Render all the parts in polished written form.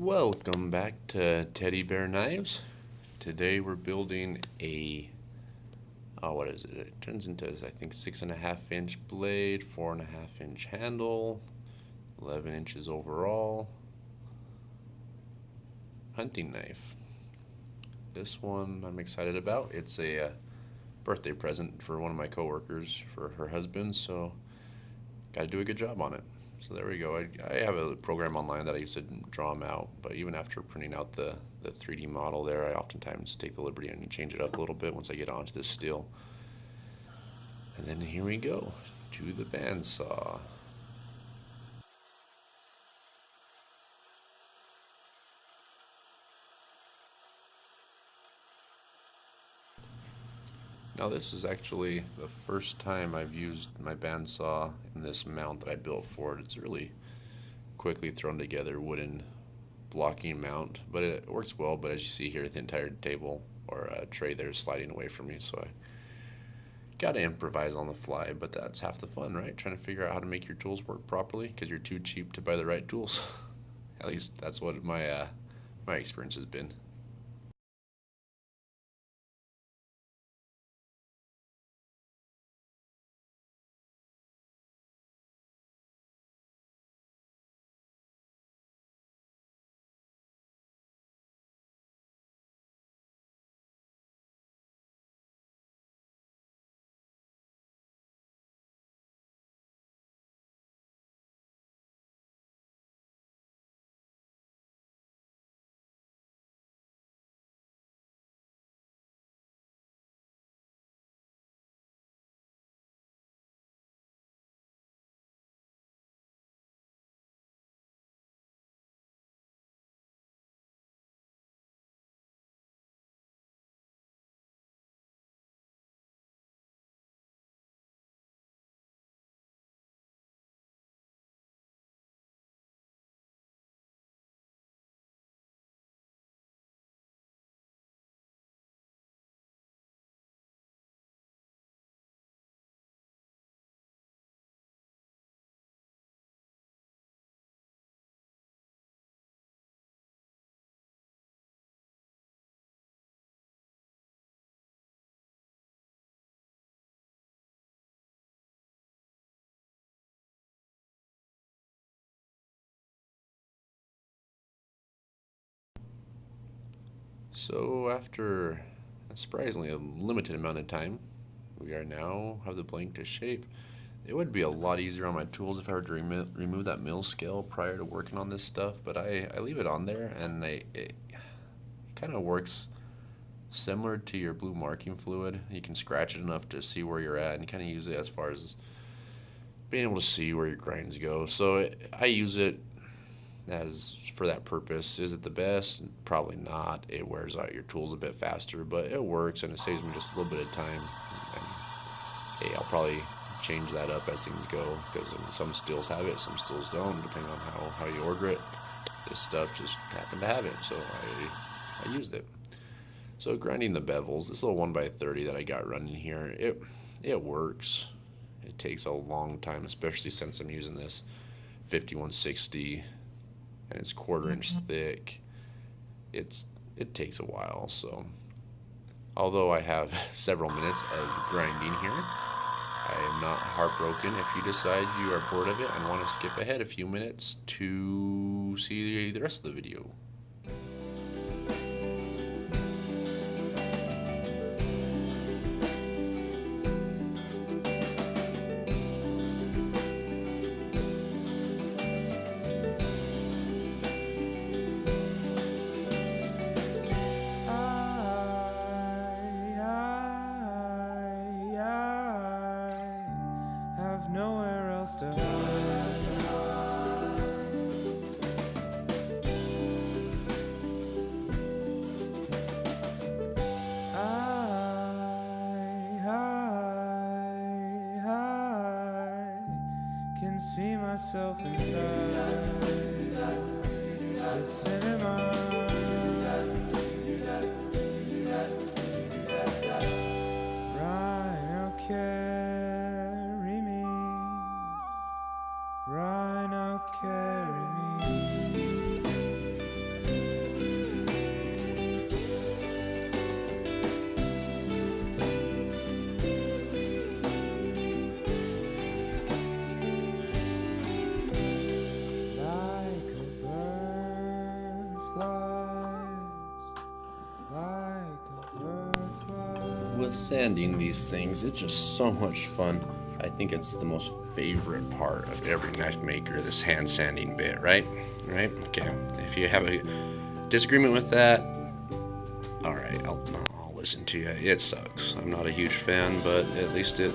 Welcome back to Teddy Bear Knives. Today we're building what is it? It turns into, I think, 6.5-inch blade, 4.5-inch handle, 11 inches overall hunting knife. This one I'm excited about. It's a birthday present for one of my coworkers for her husband, so got to do a good job on it. So there we go. I have a program online that I used to draw them out, but even after printing out the 3D model there, I oftentimes take the liberty and change it up a little bit once I get onto this steel. And then here we go to the bandsaw. Now this is actually the first time I've used my bandsaw in this mount that I built for it. It's a really quickly thrown together wooden blocking mount, but it works well. But as you see here, the entire table or tray there is sliding away from me, so I gotta improvise on the fly, but that's half the fun, right? Trying to figure out how to make your tools work properly because you're too cheap to buy the right tools. At least that's what my experience has been. So after a surprisingly limited amount of time, we are now have the blank to shape. It would be a lot easier on my tools if I were to remove that mill scale prior to working on this stuff, but I leave it on there, and it kind of works similar to your blue marking fluid. You can scratch it enough to see where you're at and kind of use it as far as being able to see where your grinds go. So I use it as for that purpose. Is it the best? Probably not. It wears out your tools a bit faster, but it works and it saves me just a little bit of time. And hey, I'll probably change that up as things go because some steels have it, some steels don't, depending on how you order it. This stuff just happened to have it, so I used it. So grinding the bevels, this little 1x30 that I got running here, it works. It takes a long time, especially since I'm using this 5160 and it's 1/4 inch thick. It takes a while. So although I have several minutes of grinding here, I am not heartbroken if you decide you are bored of it and want to skip ahead a few minutes to see the rest of the video. Nowhere else to hide. I can see myself inside the cinema. Rhino, carry me. Rhino, carry me. Sanding these things, it's just so much fun. I think it's the most favorite part of every knife maker, this hand sanding bit, right? Right? Okay. If you have a disagreement with that, all right, I'll listen to you. It sucks. I'm not a huge fan, but at least you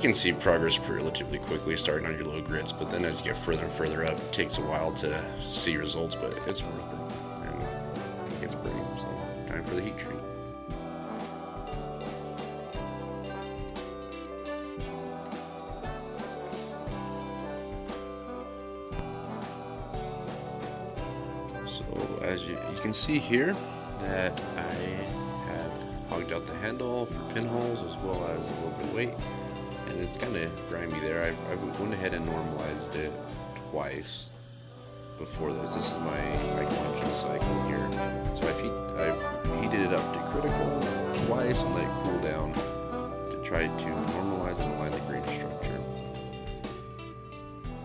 can see progress relatively quickly starting on your low grits, but then as you get further and further up, it takes a while to see results, but it's worth it. And it gets pretty, so time for the heat treat. So as you can see here that I have hogged out the handle for pinholes as well as a little bit of weight, and it's kind of grimy there. I've went ahead and normalized it twice before this. This is my quenching cycle here. So I've heated it up to critical twice and let it cool down to try to normalize and align the grain structure.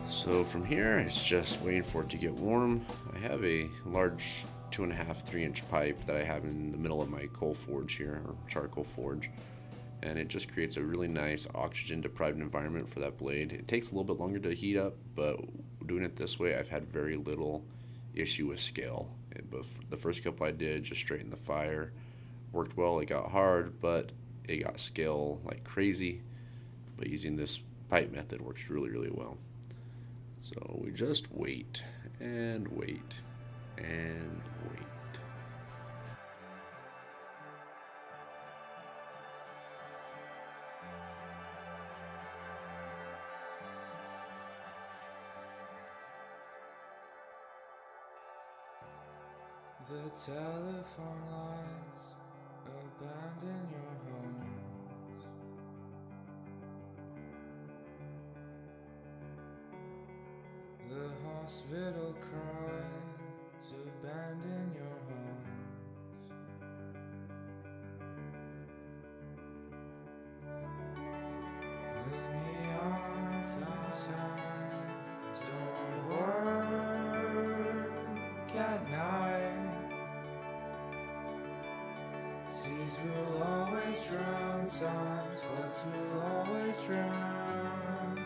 So from here, it's just waiting for it to get warm. I have a large 2.5, 3-inch pipe that I have in the middle of my coal forge here, or charcoal forge, and it just creates a really nice oxygen deprived environment for that blade. It takes a little bit longer to heat up, but doing it this way, I've had very little issue with scale. But the first couple I did, just straight in the fire, worked well. It got hard, but it got scale like crazy. But using this pipe method works really, really well. So we just wait and wait and wait. The telephone lines abandon your homes. The hospital cries abandon your homes. The neon signs don't work at night. Seas will always drown, suns, floods will always drown.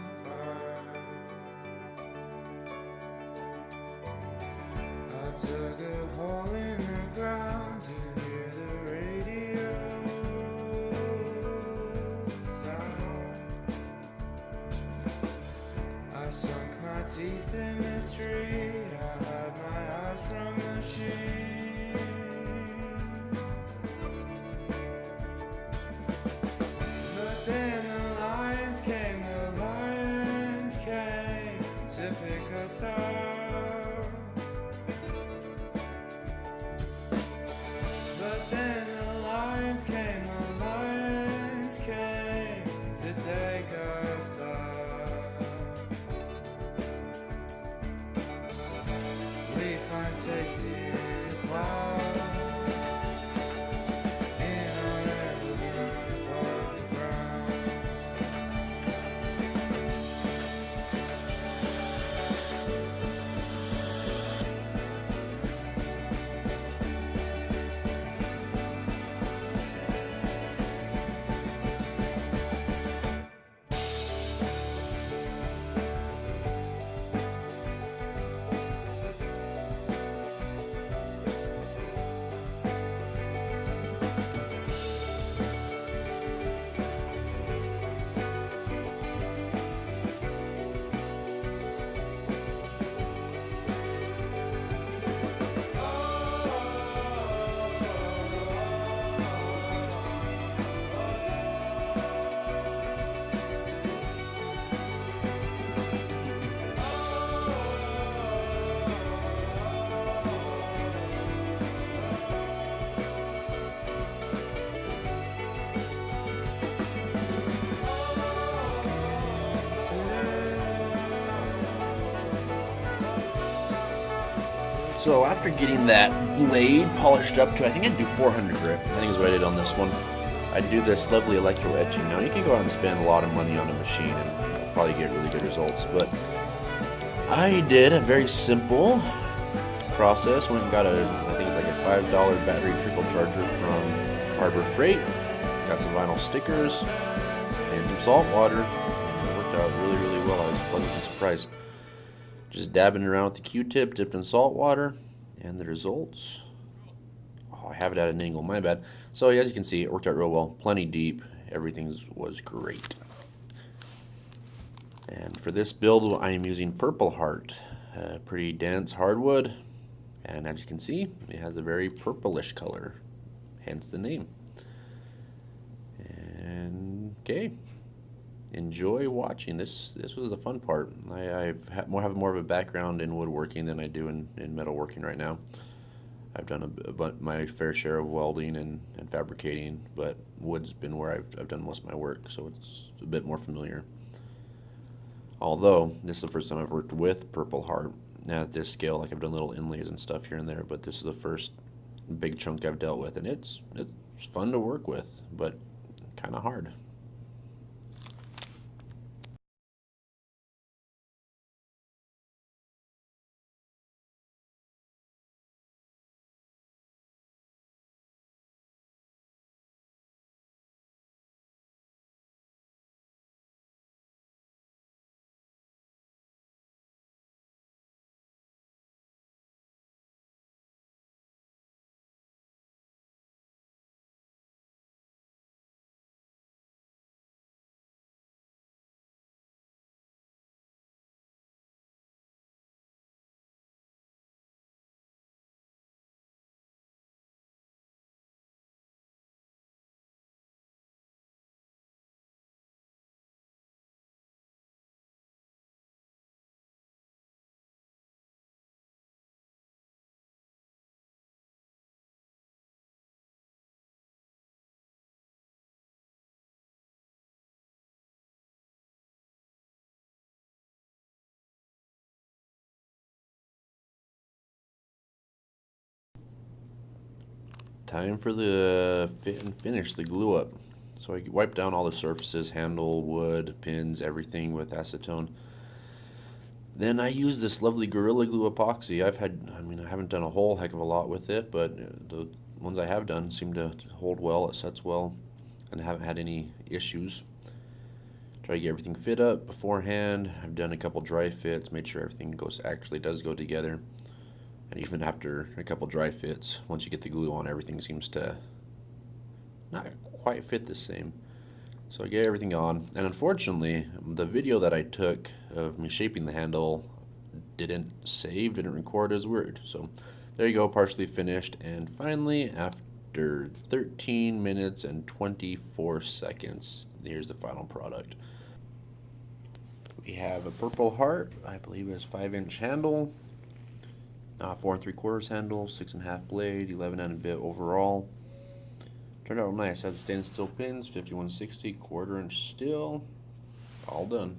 I dug a hole in the ground to hear the radio sound. I sunk my teeth in the street, I hide my eyes from the sheet. But then the lions came to pick us up. But then the lions came to take us up. We find safety in the clouds. So after getting that blade polished up to, I think I'd do 400 grit, I think is what I did on this one. I'd do this lovely electro etching. Now you can go out and spend a lot of money on a machine and probably get really good results, but I did a very simple process. Went and got I think it's like a $5 battery trickle charger from Harbor Freight, got some vinyl stickers, and some salt water. And it worked out really, really well. I was pleasantly surprised. Just dabbing around with the Q-tip, dipped in salt water, and the results. Oh, I have it at an angle, my bad. So as you can see, it worked out real well. Plenty deep. Everything was great. And for this build, I am using Purple Heart, a pretty dense hardwood. And as you can see, it has a very purplish color, hence the name. And okay, enjoy watching. This was the fun part. I have more of a background in woodworking than I do in metalworking right now. I've done my fair share of welding and fabricating, but wood's been where I've done most of my work, so it's a bit more familiar. Although, this is the first time I've worked with Purple Heart at this scale. Like, I've done little inlays and stuff here and there, but this is the first big chunk I've dealt with, and it's fun to work with, but kind of hard. Time for the fit and finish, the glue up. So I wiped down all the surfaces, handle, wood, pins, everything with acetone. Then I use this lovely Gorilla Glue epoxy. I haven't done a whole heck of a lot with it, but the ones I have done seem to hold well, it sets well, and I haven't had any issues. Try to get everything fit up beforehand. I've done a couple dry fits, made sure everything actually does go together. And even after a couple dry fits, once you get the glue on, everything seems to not quite fit the same. So I get everything on, and unfortunately, the video that I took of me shaping the handle didn't record as Word. So there you go, partially finished, and finally, after 13 minutes and 24 seconds, here's the final product. We have a Purple Heart, I believe it's 5-inch handle, 4 3/4 handle, 6.5 blade, 11 and a bit overall. Turned out nice. Has the stainless steel pins, 5160, 1/4 inch steel, all done.